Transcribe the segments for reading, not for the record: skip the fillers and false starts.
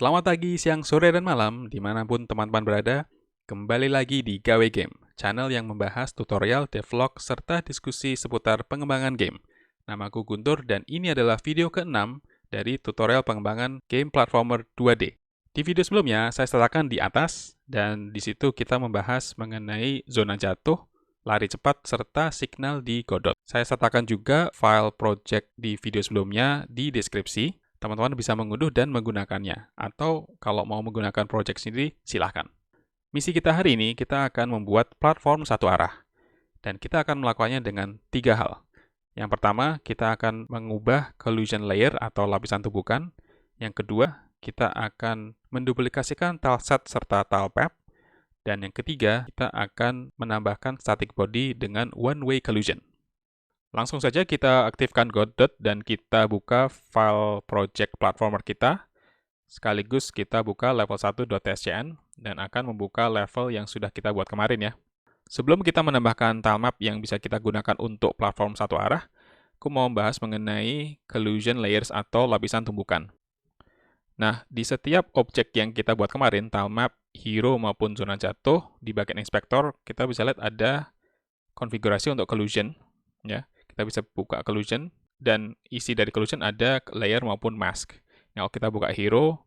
Selamat pagi, siang, sore, dan malam, dimanapun teman-teman berada. Kembali lagi di Gawe Game, channel yang membahas tutorial, devlog, serta diskusi seputar pengembangan game. Namaku Guntur, dan ini adalah video ke-6 dari tutorial pengembangan game platformer 2D. Di video sebelumnya, saya sertakan di atas, dan di situ kita membahas mengenai zona jatuh, lari cepat, serta signal di Godot. Saya sertakan juga file project di video sebelumnya di deskripsi. Teman-teman bisa mengunduh dan menggunakannya. Atau kalau mau menggunakan project sendiri, silahkan. Misi kita hari ini, kita akan membuat platform satu arah. Dan kita akan melakukannya dengan 3 hal. Yang pertama, kita akan mengubah collision layer atau lapisan tumbukan. Yang kedua, kita akan menduplikasikan tileset serta tilepath. Dan yang ketiga, kita akan menambahkan static body dengan one-way collision. Langsung saja kita aktifkan Godot dan kita buka file project platformer kita. Sekaligus kita buka level 1.scn dan akan membuka level yang sudah kita buat kemarin ya. Sebelum kita menambahkan tilemap yang bisa kita gunakan untuk platform satu arah, aku mau membahas mengenai collision layers atau lapisan tumbukan. Nah, di setiap objek yang kita buat kemarin, tilemap, hero maupun zona jatuh, di bagian inspektor, kita bisa lihat ada konfigurasi untuk collision. Ya, kita bisa buka collision, dan isi dari collision ada layer maupun mask. Kalau kita buka hero,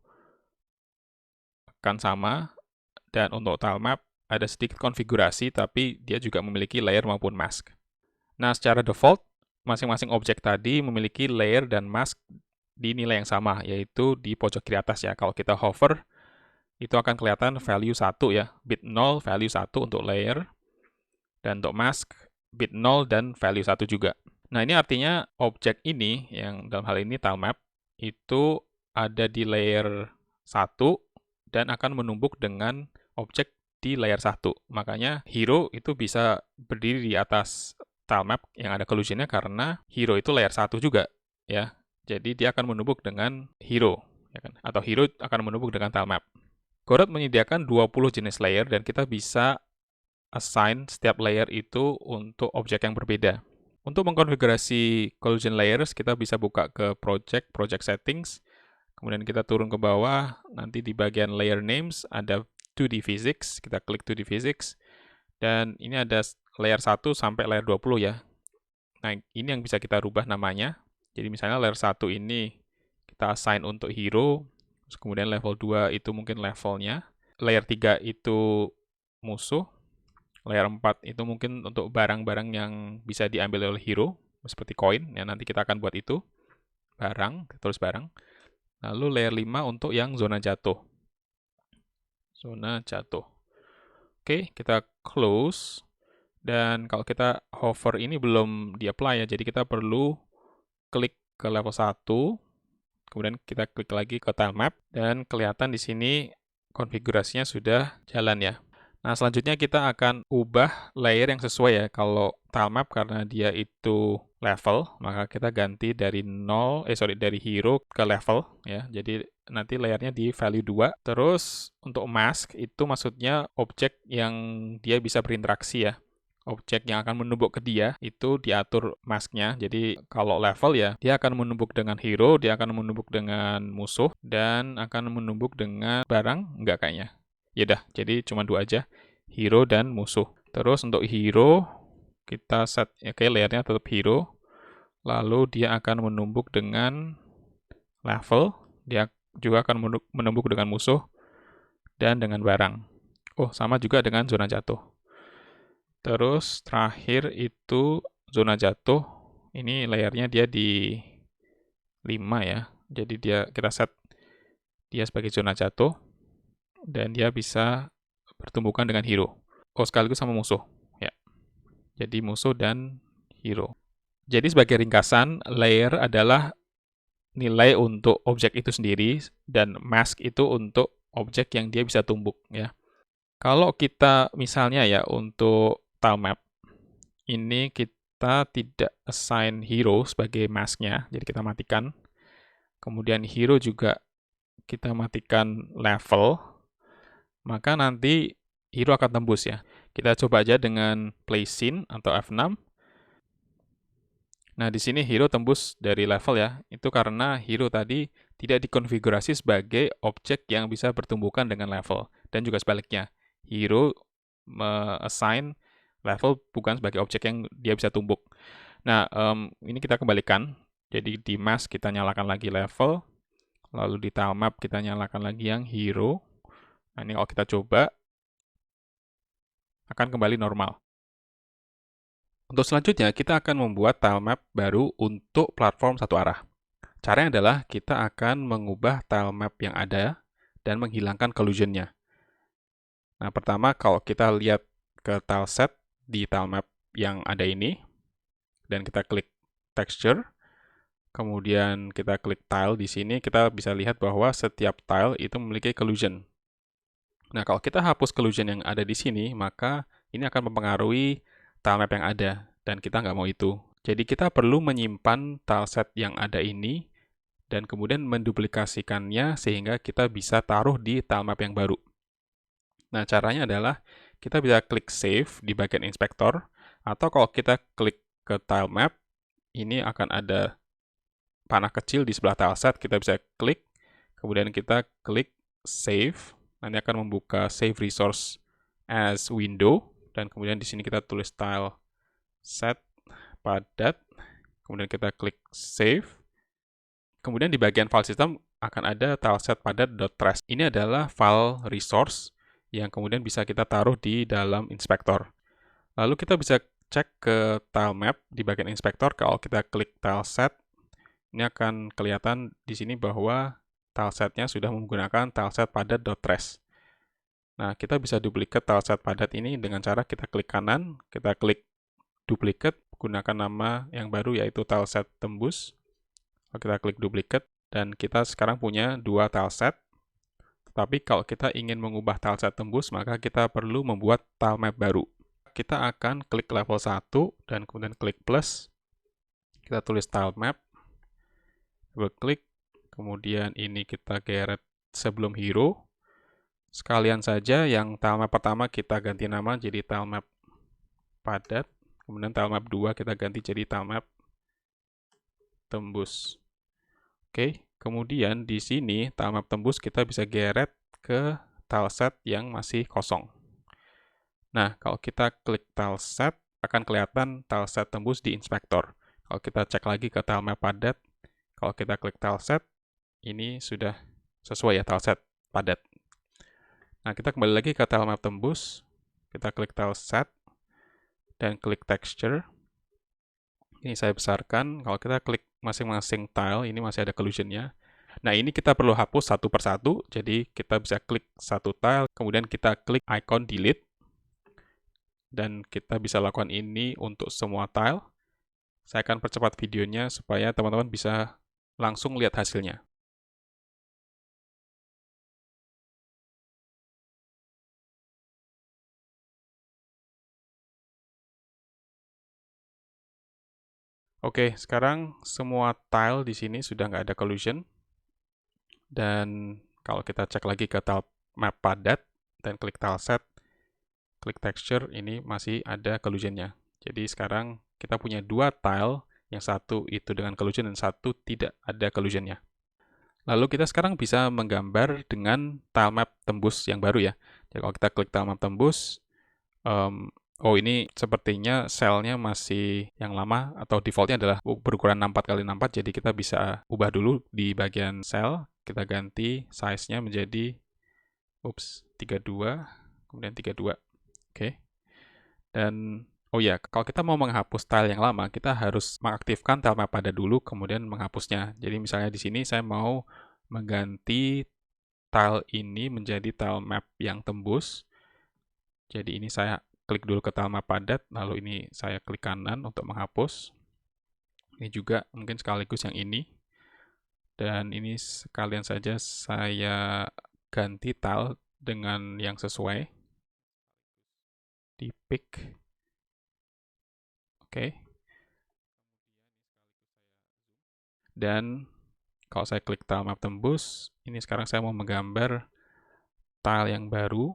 akan sama, dan untuk tilemap ada sedikit konfigurasi, tapi dia juga memiliki layer maupun mask. Nah, secara default, masing-masing objek tadi memiliki layer dan mask di nilai yang sama, yaitu di pojok kiri atas ya. Kalau kita hover, itu akan kelihatan value 1 ya, bit 0, value 1 untuk layer, dan untuk mask, bit 0 dan value 1 juga. Nah, ini artinya objek ini, yang dalam hal ini tilemap, itu ada di layer 1, dan akan menumbuk dengan objek di layer 1. Makanya hero itu bisa berdiri di atas tilemap yang ada collision-nya karena hero itu layer 1 juga ya. Jadi dia akan menumbuk dengan hero ya kan? Atau hero akan menumbuk dengan tilemap. Godot menyediakan 20 jenis layer dan kita bisa assign setiap layer itu untuk objek yang berbeda. Untuk mengkonfigurasi collision layers, kita bisa buka ke project settings. Kemudian kita turun ke bawah, nanti di bagian layer names ada 2D physics, kita klik 2D physics, dan ini ada layer 1 sampai layer 20 ya. Nah, ini yang bisa kita rubah namanya. Jadi misalnya layer 1 ini kita assign untuk hero, kemudian level 2 itu mungkin levelnya, layer 3 itu musuh, layer 4 itu mungkin untuk barang-barang yang bisa diambil oleh hero, seperti koin, ya nanti kita akan buat itu, barang, terus barang. Lalu layer 5 untuk yang zona jatuh. Zona jatuh. Oke, kita close. Dan kalau kita hover ini belum di-apply ya, jadi kita perlu klik ke level 1, kemudian kita klik lagi ke tilemap, dan kelihatan di sini konfigurasinya sudah jalan ya. Nah, selanjutnya kita akan ubah layer yang sesuai ya. Kalau tilemap karena dia itu level, maka kita ganti dari dari hero ke level ya. Jadi nanti layernya di value 2. Terus untuk mask itu maksudnya objek yang dia bisa berinteraksi ya. Objek yang akan menumbuk ke dia itu diatur masknya. Jadi kalau level ya, dia akan menumbuk dengan hero, dia akan menumbuk dengan musuh, dan akan menumbuk dengan barang, enggak kayaknya. Ya dah, jadi cuma 2 aja, hero dan musuh. Terus untuk hero, kita set, oke, layernya tetap hero, lalu dia akan menumbuk dengan level, dia juga akan menumbuk dengan musuh, dan dengan barang. Oh, sama juga dengan zona jatuh. Terus terakhir itu zona jatuh, ini layernya dia di 5 ya, jadi kita set dia sebagai zona jatuh, dan dia bisa bertumbukan dengan hero. Oh, sekaligus sama musuh. Ya. Jadi musuh dan hero. Jadi sebagai ringkasan, layer adalah nilai untuk objek itu sendiri, dan mask itu untuk objek yang dia bisa tumbuk. Ya. Kalau kita misalnya ya untuk tilemap, ini kita tidak assign hero sebagai masknya, jadi kita matikan. Kemudian hero juga kita matikan level, maka nanti hero akan tembus ya. Kita coba aja dengan play scene atau F6. Nah, di sini hero tembus dari level ya. Itu karena hero tadi tidak dikonfigurasi sebagai objek yang bisa bertumbukan dengan level. Dan juga sebaliknya, hero assign level bukan sebagai objek yang dia bisa tumbuk. Nah, ini kita kembalikan. Jadi di mask kita nyalakan lagi level, lalu di tile map kita nyalakan lagi yang hero. Nah, ini kalau kita coba, akan kembali normal. Untuk selanjutnya, kita akan membuat tile map baru untuk platform satu arah. Caranya adalah kita akan mengubah tile map yang ada dan menghilangkan collision-nya. Nah, pertama kalau kita lihat ke tile set di tile map yang ada ini, dan kita klik texture, kemudian kita klik tile di sini, kita bisa lihat bahwa setiap tile itu memiliki collision. Nah, kalau kita hapus collision yang ada di sini, maka ini akan mempengaruhi tile map yang ada, dan kita nggak mau itu. Jadi kita perlu menyimpan tile set yang ada ini, dan kemudian menduplikasikannya sehingga kita bisa taruh di tile map yang baru. Nah, caranya adalah kita bisa klik Save di bagian inspektor, atau kalau kita klik ke tile map, ini akan ada panah kecil di sebelah tile set, kita bisa klik, kemudian kita klik Save, nanti akan membuka Save Resource as window, dan kemudian di sini kita tulis tile set padat, kemudian kita klik Save. Kemudian di bagian file system akan ada tileset padat.trace. Ini adalah file resource yang kemudian bisa kita taruh di dalam inspektor. Lalu kita bisa cek ke tile map di bagian inspektor. Kalau kita klik tileset, ini akan kelihatan di sini bahwa tilesetnya sudah menggunakan tileset padat.trace. Nah, kita bisa duplicate tileset padat ini dengan cara kita klik kanan, kita klik duplicate, gunakan nama yang baru yaitu tileset tembus. Kita klik duplicate, dan kita sekarang punya dua tileset. Tetapi kalau kita ingin mengubah tileset tembus, maka kita perlu membuat tile map baru. Kita akan klik level 1, dan kemudian klik plus. Kita tulis tile map, double klik, kemudian ini kita geret sebelum hero. Sekalian saja yang tile map pertama kita ganti nama jadi tile map padat, kemudian tile map 2 kita ganti jadi tile map tembus. Oke, kemudian di sini tile map tembus kita bisa geret ke tileset yang masih kosong. Nah, kalau kita klik tileset, akan kelihatan tileset tembus di inspektor. Kalau kita cek lagi ke tile map padat, kalau kita klik tileset, ini sudah sesuai ya tileset padat. Nah, kita kembali lagi ke tile map tembus, kita klik tileset, dan klik texture. Ini saya besarkan, kalau kita klik masing-masing tile, ini masih ada collision-nya. Nah, ini kita perlu hapus satu persatu, jadi kita bisa klik satu tile, kemudian kita klik icon delete, dan kita bisa lakukan ini untuk semua tile. Saya akan percepat videonya supaya teman-teman bisa langsung lihat hasilnya. Oke, sekarang semua tile di sini sudah nggak ada collision. Dan kalau kita cek lagi ke tile map padat, dan klik tile set, klik texture, ini masih ada collision-nya. Jadi sekarang kita punya dua tile, yang satu itu dengan collision dan satu tidak ada collision-nya. Lalu kita sekarang bisa menggambar dengan tile map tembus yang baru ya. Jadi kalau kita klik tile map tembus, oh ini sepertinya selnya masih yang lama atau defaultnya adalah berukuran 64x64, jadi kita bisa ubah dulu di bagian sel, kita ganti size-nya menjadi 32, kemudian 32. Oke. Dan oh ya, kalau kita mau menghapus tile yang lama, kita harus mengaktifkan tile map pada dulu, kemudian menghapusnya. Jadi misalnya di sini saya mau mengganti tile ini menjadi tile map yang tembus. Jadi ini saya klik dulu ke tile map padat, lalu ini saya klik kanan untuk menghapus. Ini juga mungkin sekaligus yang ini. Dan ini sekalian saja saya ganti tile dengan yang sesuai. Di pick. Oke. Dan kalau saya klik tile map tembus, ini sekarang saya mau menggambar tile yang baru.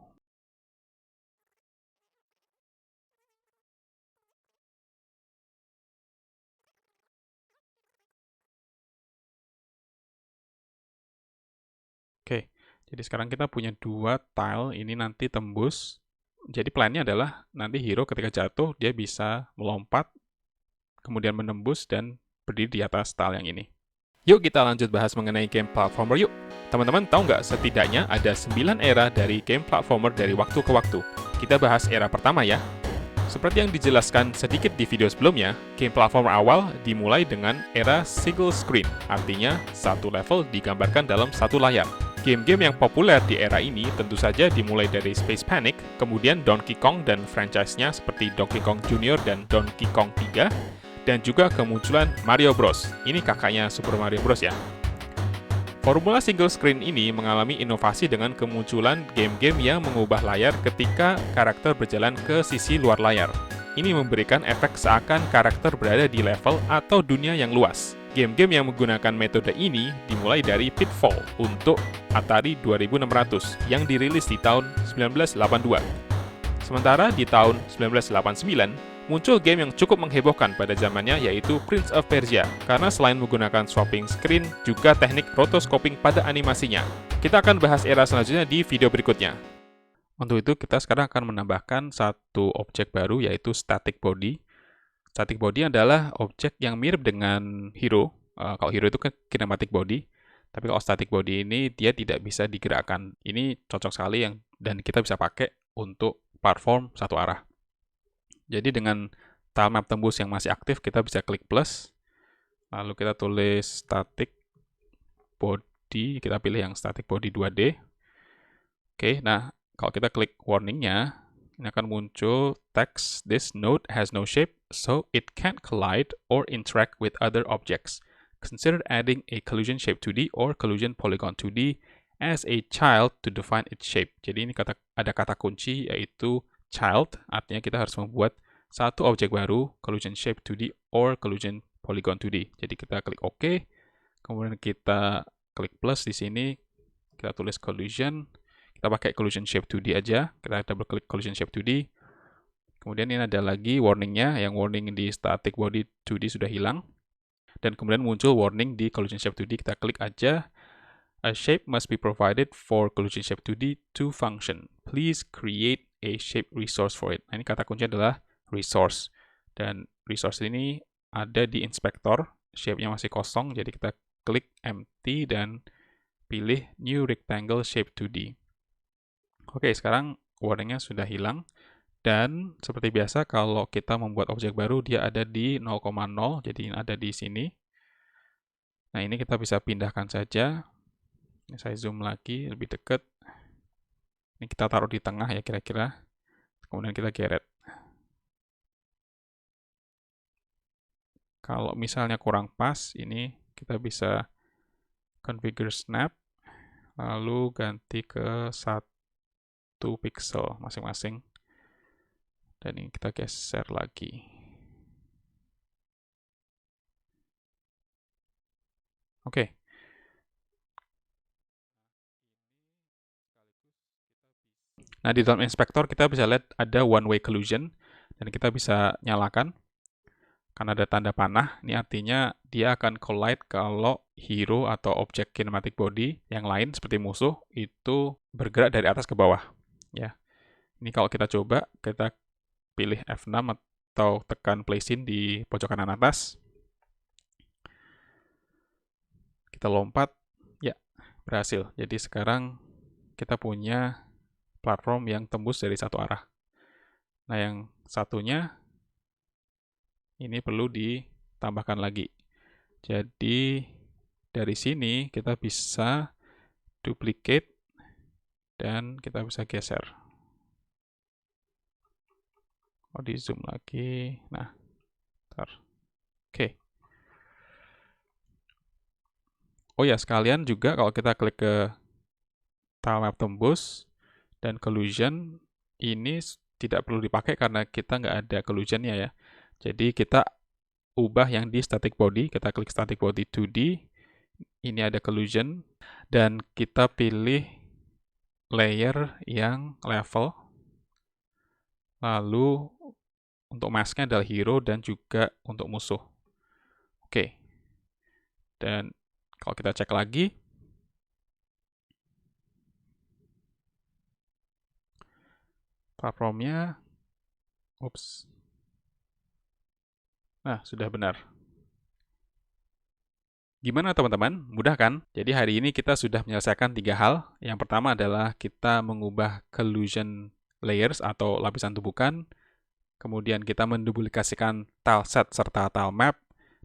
Jadi sekarang kita punya dua tile, ini nanti tembus. Jadi plannya adalah nanti hero ketika jatuh, dia bisa melompat, kemudian menembus, dan berdiri di atas tile yang ini. Yuk kita lanjut bahas mengenai game platformer yuk. Teman-teman tahu nggak setidaknya ada 9 era dari game platformer dari waktu ke waktu. Kita bahas era pertama ya. Seperti yang dijelaskan sedikit di video sebelumnya, game platformer awal dimulai dengan era single screen, artinya satu level digambarkan dalam satu layar. Game-game yang populer di era ini tentu saja dimulai dari Space Panic, kemudian Donkey Kong dan franchise-nya seperti Donkey Kong Jr. dan Donkey Kong 3, dan juga kemunculan Mario Bros. Ini kakaknya Super Mario Bros ya. Formula single screen ini mengalami inovasi dengan kemunculan game-game yang mengubah layar ketika karakter berjalan ke sisi luar layar. Ini memberikan efek seakan karakter berada di level atau dunia yang luas. Game-game yang menggunakan metode ini dimulai dari Pitfall untuk Atari 2600 yang dirilis di tahun 1982. Sementara di tahun 1989, muncul game yang cukup menghebohkan pada zamannya yaitu Prince of Persia, karena selain menggunakan swapping screen, juga teknik rotoscoping pada animasinya. Kita akan bahas era selanjutnya di video berikutnya. Untuk itu, kita sekarang akan menambahkan satu objek baru yaitu static body. Static body adalah objek yang mirip dengan hero. Kalau hero itu kan kinematic body, tapi kalau static body ini dia tidak bisa digerakkan. Ini cocok sekali dan kita bisa pakai untuk platform satu arah. Jadi dengan tilemap tembus yang masih aktif, kita bisa klik plus, lalu kita tulis static body, kita pilih yang static body 2D. Oke, nah kalau kita klik warningnya, ini akan muncul text, this node has no shape, so it can't collide or interact with other objects. Consider adding a collision shape 2D or collision polygon 2D as a child to define its shape. Jadi ini ada kata kunci yaitu child, artinya kita harus membuat satu objek baru, collision shape 2D or collision polygon 2D. Jadi kita klik OK, kemudian kita klik plus di sini, kita tulis collision, kita pakai collision shape 2D aja, kita double klik collision shape 2D. Kemudian ini ada lagi warningnya, yang warning di static body 2D sudah hilang. Dan kemudian muncul warning di collision shape 2D, kita klik aja. A shape must be provided for collision shape 2D to function. Please create a shape resource for it. Nah, ini kata kunci adalah resource. Dan resource ini ada di inspektor, shape-nya masih kosong, jadi kita klik empty dan pilih new rectangle shape 2D. Oke, sekarang warningnya sudah hilang. Dan seperti biasa, kalau kita membuat objek baru, dia ada di 0,0, jadi ada di sini. Nah, ini kita bisa pindahkan saja. Ini saya zoom lagi, lebih dekat. Ini kita taruh di tengah ya kira-kira. Kemudian kita geret. Kalau misalnya kurang pas, ini kita bisa configure snap, lalu ganti ke 1 pixel masing-masing. Dan ini kita geser lagi. Oke. Nah, di dalam inspektor kita bisa lihat ada one way collision, dan kita bisa nyalakan. Karena ada tanda panah, ini artinya dia akan collide kalau hero atau objek kinematic body yang lain seperti musuh itu bergerak dari atas ke bawah. Ya. Ini kalau kita coba, kita pilih F6 atau tekan play scene di pojok kanan atas. Kita lompat, ya berhasil. Jadi sekarang kita punya platform yang tembus dari satu arah. Nah, yang satunya ini perlu ditambahkan lagi. Jadi dari sini kita bisa duplicate dan kita bisa geser. Oh, di zoom lagi. Nah, ntar. Oke. Oh ya, sekalian juga kalau kita klik ke tilemap tembus dan collision, ini tidak perlu dipakai karena kita nggak ada collisionnya ya. Jadi kita ubah yang di static body, kita klik static body 2D, ini ada collision, dan kita pilih layer yang level, lalu untuk masknya adalah hero dan juga untuk musuh. Oke, dan kalau kita cek lagi, Platformnya, ups. Nah, sudah benar. Gimana teman-teman? Mudah kan? Jadi hari ini kita sudah menyelesaikan 3 hal. Yang pertama adalah kita mengubah collision layers atau lapisan tumbukan. Kemudian kita menduplikasikan tileset serta tilemap.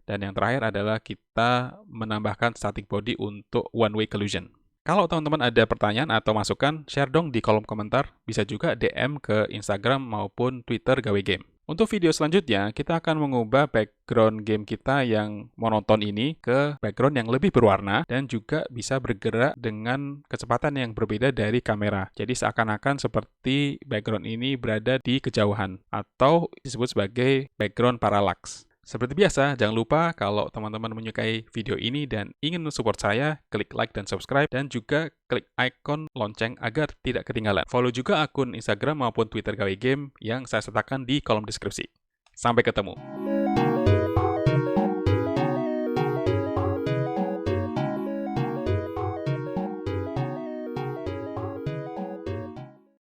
Dan yang terakhir adalah kita menambahkan static body untuk one-way collision. Kalau teman-teman ada pertanyaan atau masukan, share dong di kolom komentar. Bisa juga DM ke Instagram maupun Twitter Gawe Game. Untuk video selanjutnya, kita akan mengubah background game kita yang monoton ini ke background yang lebih berwarna dan juga bisa bergerak dengan kecepatan yang berbeda dari kamera. Jadi seakan-akan seperti background ini berada di kejauhan atau disebut sebagai background parallax. Seperti biasa, jangan lupa kalau teman-teman menyukai video ini dan ingin mensupport saya, klik like dan subscribe, dan juga klik icon lonceng agar tidak ketinggalan. Follow juga akun Instagram maupun Twitter Gawe Game yang saya sertakan di kolom deskripsi. Sampai ketemu!